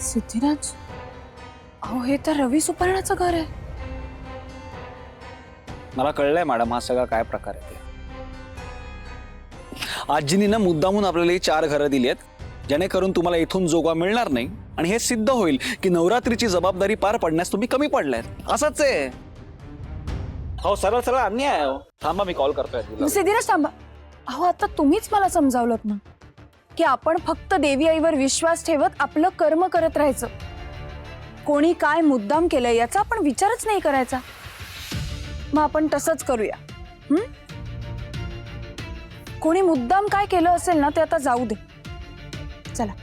सिद्धिराज, अहो हे तर रवी सुपर्णाचं घर आहे. मला कळलंय मॅडम हा सगळा काय प्रकार आहे ते. आजीनी ना मुद्दामून आपल्याला ही 4 घरं दिली आहेत जेणेकरून तुम्हाला इथून जोगा मिळणार नाही आणि हे सिद्ध होईल की नवरात्रीची जबाबदारी पार पडण्यास तुम्ही कमी पडलायत. असंच आहे. हो सरळ सरळ अन्याय आहे. थांबा मी कॉल करतोय. सिद्धिराज थांबा. अहो आता तुम्हीच मला समजावलं ना की आपण फक्त देवी आईवर विश्वास ठेवत आपलं कर्म करत राहायचं. कोणी काय मुद्दाम केलंय याचा आपण विचारच नाही करायचा. मग आपण तसंच करूया. कोणी मुद्दाम काय केलं असेल ना ते आता जाऊ दे. चला.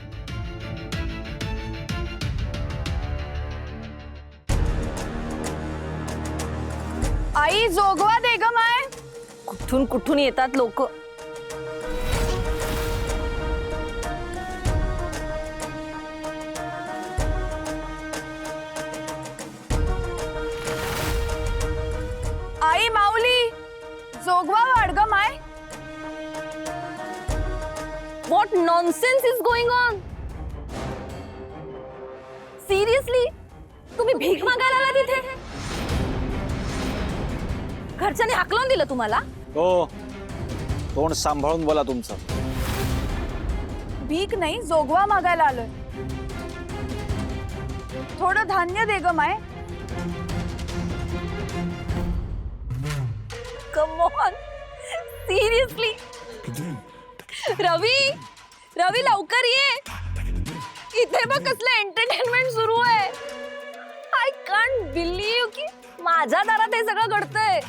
आई जोगवा दे ग माय. कुठून कुठून येतात लोक. आई माऊली जोगवा वाढ ग माय. What nonsense is going on? Seriously? तुम्ही भीक मागायला आला तिथे? घरच्यांनी हाकलून दिलं तुम्हाला? हो तोंड सांभाळून बोला तुमचं. भीक नाही जोगवा मागायला आलोय. थोडं धान्य दे ग माय. Come on. Seriously? रवी रवी लवकर ये. इथे बघ कसलं एंटरटेनमेंट सुरू आहे. आय कांट बिलीव्ह की माझ्या दारात हे सगळं घडतंय.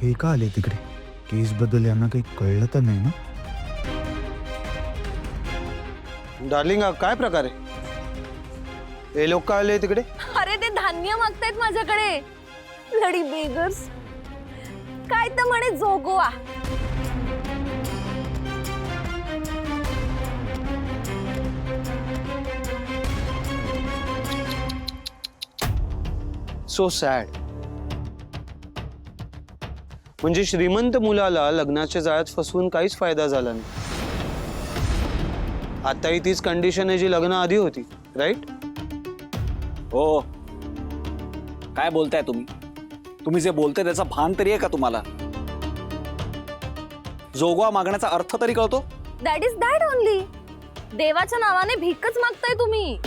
हे का आले तिकडे? केस बद्दल यांना काही कळलं तर नाही ना? डार्लिंग काय प्रकार आहे? हे लोक का आले तिकडे? अरे ते धान्य मागतायत माझ्याकडे. लडी बेगर्स. काय तर म्हणे जोगवा. So sad. म्हणजे श्रीमंत मुलाला लग्नाच्या जाळ्यात फसवून काहीच फायदा झाला नाही. आताही तीच कंडिशन आहे जी लग्नाआधी होती, राईट? हो काय बोलताय तुम्ही? तुम्ही जे बोलताय त्याचा भान तरी आहे का तुम्हाला? जोगवा मागण्याचा अर्थ तरी कळतो? That is that only. देवाच्या नावाने भीकच मागताय तुम्ही.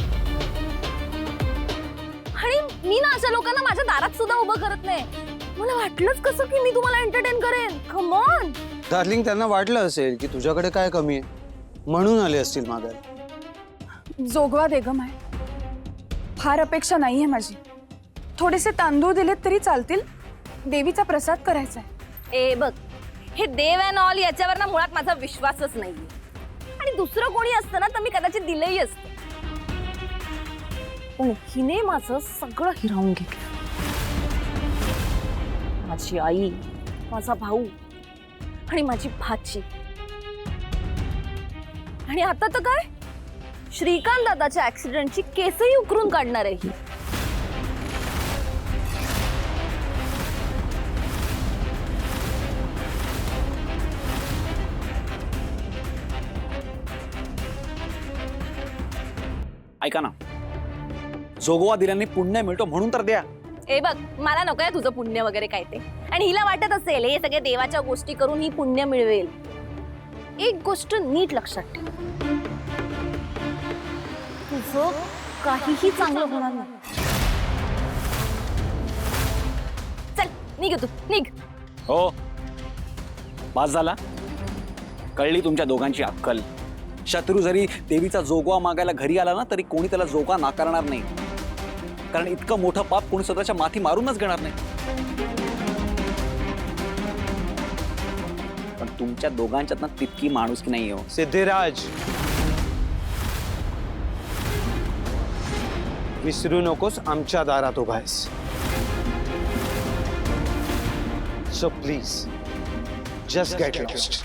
आणि मी ना अशा लोकांना माझ्या दारात सुद्धा उभं करत नाही. मला वाटलंच कसं की मी तुम्हाला एंटरटेन करेन. कम ऑन डार्लिंग, त्यांना वाटलं असेल की तुझ्याकडे काय कमी आहे म्हणून आले असतील मागायला. जोगवा दे ग माय. फार अपेक्षा नाहीये माझी. थोडेसे तांदूळ दिलेत तरी चालतील. देवीचा प्रसाद करायचा आहे. ए बघ, हे देव अँड ऑल याच्यावर ना मुळात माझा विश्वासच नाहीये. आणि दुसरं कोणी असतं ना तर मी कदाचित दिलंही असतं. पण हिने माझं सगळं हिरावून घेतलं. माझी आई, माझा भाऊ आणि माझी भाची. आणि आता तर काय, श्रीकांत दादाच्या ऍक्सिडेंटची केसही उकरून काढणार आहे ही. ऐका ना, जोगवा दिल्याने पुण्य मिळतो म्हणून तर द्या. ए बघ, मला नकोय तुझं पुण्य वगैरे काय ते. आणि हिला वाटत असेल हे सगळे देवाच्या गोष्टी करून ही पुण्य मिळवेल. एक गोष्ट नीट लक्षात ठेव, तुझं काहीही चांगलं होणार नाही. चल निघ तू, निघ. हो पास झाला. कळली तुमच्या दोघांची अक्कल. शत्रू जरी देवीचा जोगवा मागायला घरी आला ना तरी कोणी त्याला जोगवा नाकारणार नाही. कारण इतकं मोठं पाप कोणी स्वतःच्या माथी मारूनच घेणार नाही. पण तुमच्या दोघांच्यात ना तितकी माणुसकी नाही हो. सिद्धिराज, विसरू नकोस आमच्या दारात उभा आहेस. So please just get lost.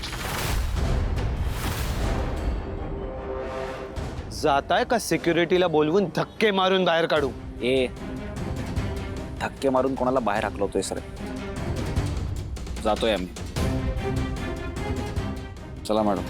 जाताय का सिक्युरिटीला बोलवून धक्के मारून बाहेर काढू? ए धक्के मारून कोणाला बाहेर हाकलवतोय सर? जातोय आम्ही. चला मॅडम.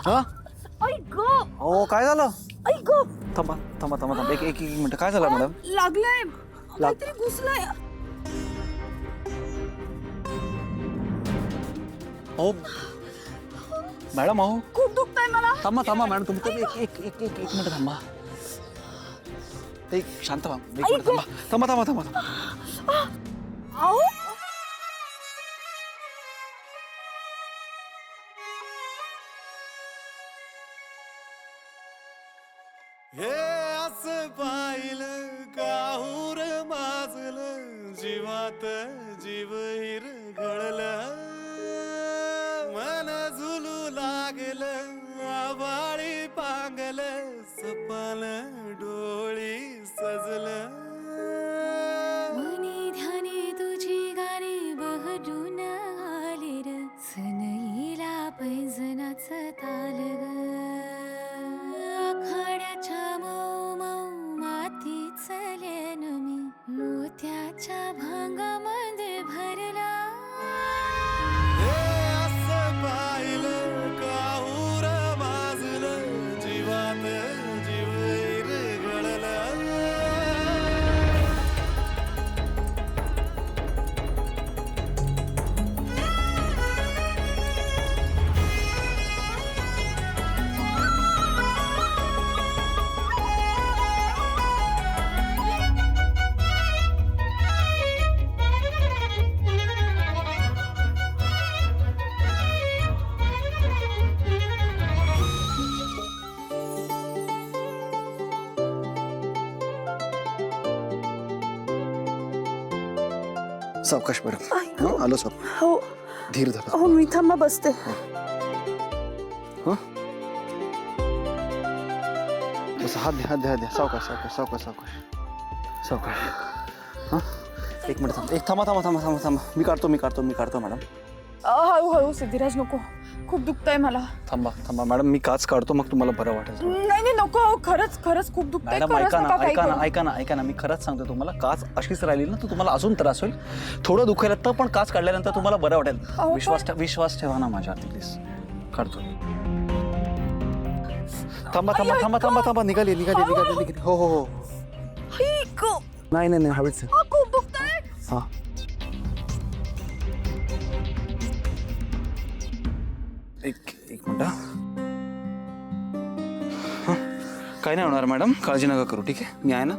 हा? ऐक हो काय झालं? ऐक थांबा थांबा थांबा थांबा एक एक एक मिनिट. काय झालं मॅडम? लागलंय काहीतरी घुसलंय. हो मॅडम. अहो खूप दुखतंय मला. थांबा थांबा मॅडम. तुमचं एक एक एक एक एक मिनिट थांबा. एक शांत व्हा. एक मिनिट थांबा थांबा थांबा थांबा थांबा. अहो हे असं पाहिलं काहूर माजलं जीवात जीव हिर घडलं मन झुलू लागलं आभाळी पांगलं सपन डोळी सजलं मनी ध्यानी तुझी गाणी बहरून आले र सनईला पैजनाचं ताल ग आखाड्याच्या मऊ मऊ मातीच लेन मी मोत्याच्या भांगामध्ये भरला हे असं पाहिलं काहूर माजलं जीवात जीव हिर घडलं सावकाश मॅडम. आलो सर. हो धीर धरा. हो मी थांबा बसते. बस हात द्या हात द्या हात द्या. सावकाश सावकाश सावकाश सावकाश सावकाश. हां एक मिनिट थांबा. एक थांबा थांबा थांबा थांबा थांबा. मी काढतो मॅडम. हळूहळू सिद्धिराज नको. खूप दुखतंय मला. थांबा थांबा मॅडम. मी काच काढतो मग तुम्हाला बरं वाटेल. नाही नाही नको. खरंच खरंच खूप दुखतंय. मॅडम खरंच ऐका ना नका काही ऐका ना करू. ऐका ना ऐका ना. मी खरंच सांगतो तुम्हाला. काच अशीच राहिली ना तर तुम्हाला अजून त्रास होईल. थोडं दुखेल तर पण काच काढल्यानंतर तुम्हाला बरं वाटेल. अहो, विश्वास ठेवा ना माझ्यावरती प्लीज. काढतो. थांबा थांबा थांबा थांबा थांबा. निघाली. हो हो हो. ऐक. नाही हवेच. खूप दुखतंय. हां एक मिनिट. हां काय नाही होणार मॅडम. काळजी नका करू. ठीक आहे मी आहे ना.